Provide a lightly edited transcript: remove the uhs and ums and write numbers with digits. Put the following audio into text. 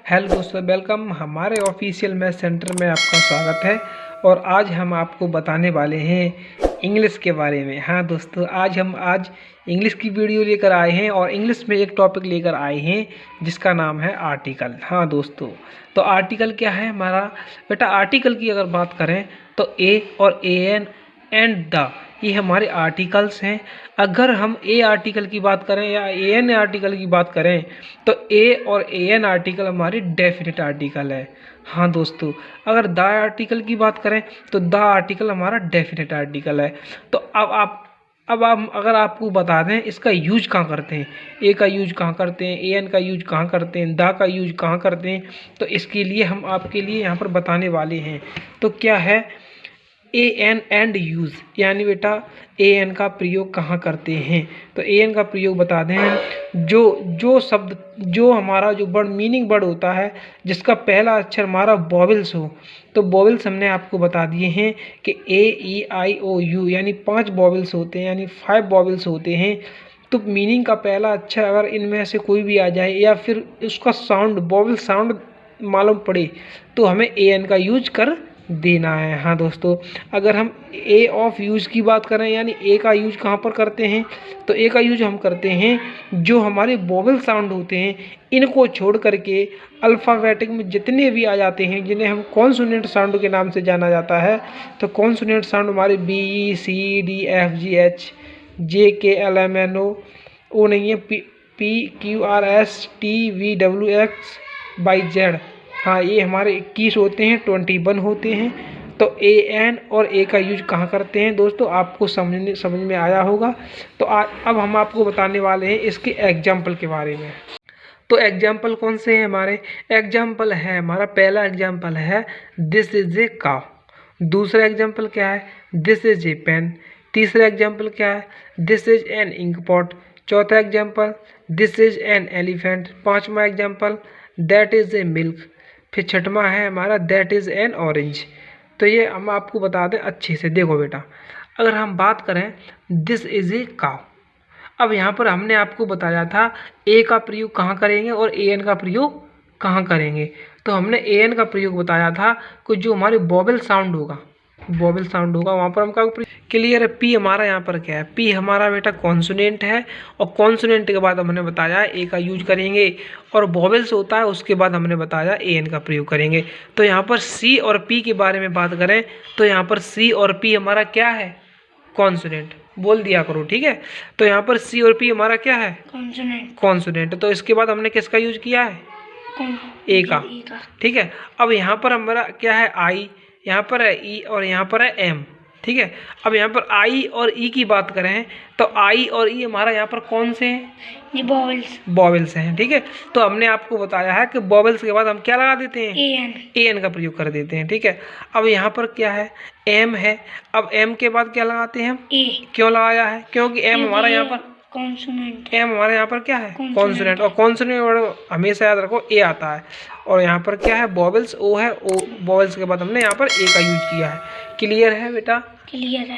Hello दोस्तों, welcome हमारे official math centre में आपका स्वागत है। और आज हम आपको बताने वाले हैं इंग्लिश के बारे में। हाँ दोस्तों, आज इंग्लिश की वीडियो लेकर आए हैं और इंग्लिश में एक टॉपिक लेकर आए हैं जिसका नाम है आर्टिकल। हाँ दोस्तों, तो आर्टिकल क्या है हमारा बेटा? आर्टिकल की अगर बात करें तो ए और ए एन एंड द, ये हमारे आर्टिकल्स हैं। अगर हम ए आर्टिकल की बात करें या ए एन आर्टिकल की बात करें तो ए और ए एन आर्टिकल हमारी डेफिनेट आर्टिकल है। हाँ दोस्तों, अगर द आर्टिकल की बात करें तो द आर्टिकल हमारा डेफिनेट आर्टिकल है। तो अब हम अगर आपको बता दें इसका यूज कहाँ करते हैं, ए का यूज कहाँ करते हैं, ए एन का यूज कहाँ करते हैं, द का यूज कहाँ करते हैं, तो इसके लिए हम आपके लिए यहाँ पर बताने वाले हैं। तो क्या है ए एन एंड यूज़, यानी बेटा ए एन का प्रयोग कहाँ करते हैं। तो ए एन का प्रयोग बता दें जो शब्द जो हमारा जो वर्ड मीनिंग वर्ड होता है जिसका पहला अक्षर हमारा वॉवेल्स हो, तो वॉवेल्स हमने आपको बता दिए हैं कि ए ई आई ओ यू, यानी 5 वॉवेल्स होते हैं, यानी 5 वॉवेल्स होते हैं। तो मीनिंग का पहला अक्षर अगर इनमें से कोई भी आ जाए या फिर उसका साउंड वॉवेल साउंड मालूम पड़े तो हमें ए एन का यूज कर देना है। हाँ दोस्तों, अगर हम ए ऑफ यूज़ की बात करें यानी ए का यूज कहाँ पर करते हैं, तो ए का यूज हम करते हैं जो हमारे वोवेल साउंड होते हैं इनको छोड़ करके अल्फ़ाबेटिक में जितने भी आ जाते हैं जिन्हें हम कॉन्सोनेंट साउंड के नाम से जाना जाता है। तो कॉन्सोनेंट साउंड हमारे B E C D F G H J K L M N O नहीं है, P Q R S T V W X Y Z. हाँ, ये हमारे 21 होते हैं, 21 होते हैं। तो ए एन और ए का यूज कहाँ करते हैं दोस्तों, आपको समझ में आया होगा। तो अब हम आपको बताने वाले हैं इसके एग्जाम्पल के बारे में। तो एग्जाम्पल कौन से हैं हमारे? एग्जाम्पल है हमारा, पहला एग्जाम्पल है दिस इज ए काउ। दूसरा एग्जाम्पल क्या है? This is a pen. तीसरा एग्जाम्पल क्या है? This is an ink pot. चौथा example this is an elephant. पाँचवा example that is a milk. फिर छठवां है हमारा दैट इज़ एन ऑरेंज। तो ये हम आपको बता दें अच्छे से। देखो बेटा, अगर हम बात करें दिस इज़ ए काउ, अब यहाँ पर हमने आपको बताया था ए का प्रयोग कहाँ करेंगे और ए एन का प्रयोग कहाँ करेंगे। तो हमने ए एन का प्रयोग बताया था कि जो हमारे वोवेल साउंड होगा वहाँ पर हम का क्लियर है। पी हमारा यहाँ पर क्या है? पी हमारा बेटा कॉन्सोनेंट है और कॉन्सोनेंट के बाद हमने बताया ए का यूज करेंगे और वोवेल्स होता है उसके बाद हमने बताया ए एन का प्रयोग करेंगे। तो यहाँ पर सी और पी के बारे में बात करें तो यहाँ पर सी और पी हमारा क्या है? कॉन्सोनेंट। बोल दिया करो, ठीक है। तो यहाँ पर सी और पी हमारा क्या है? कॉन्सोनेंट। तो इसके बाद हमने किसका यूज किया है? ए का, ठीक है। अब यहाँ पर हमारा क्या है? आई, यहाँ पर है ई और यहाँ पर है एम, ठीक है। अब यहाँ पर आई और ई की बात करें तो आई और ई हमारा यहाँ पर कौन से हैं? ये वोवेल्स हैं, ठीक है। तो हमने आपको बताया है कि वोवेल्स के बाद हम क्या लगा देते हैं? ए एन का प्रयोग कर देते हैं, ठीक है। अब यहाँ पर क्या है? एम है। अब एम के बाद क्या लगाते हैं हम? ए। क्यों लगाया है? क्योंकि एम हमारा यहाँ पर कॉन्सोनेंट, एम हमारे यहाँ पर क्या है? कॉन्सोनेंट। और कॉन्सोनेंट हमेशा याद रखो ए आता है। और यहाँ पर क्या है? वोवेल्स ओ है, ओ वोवेल्स के बाद हमने यहाँ पर ए का यूज किया है। क्लियर है बेटा? क्लियर है।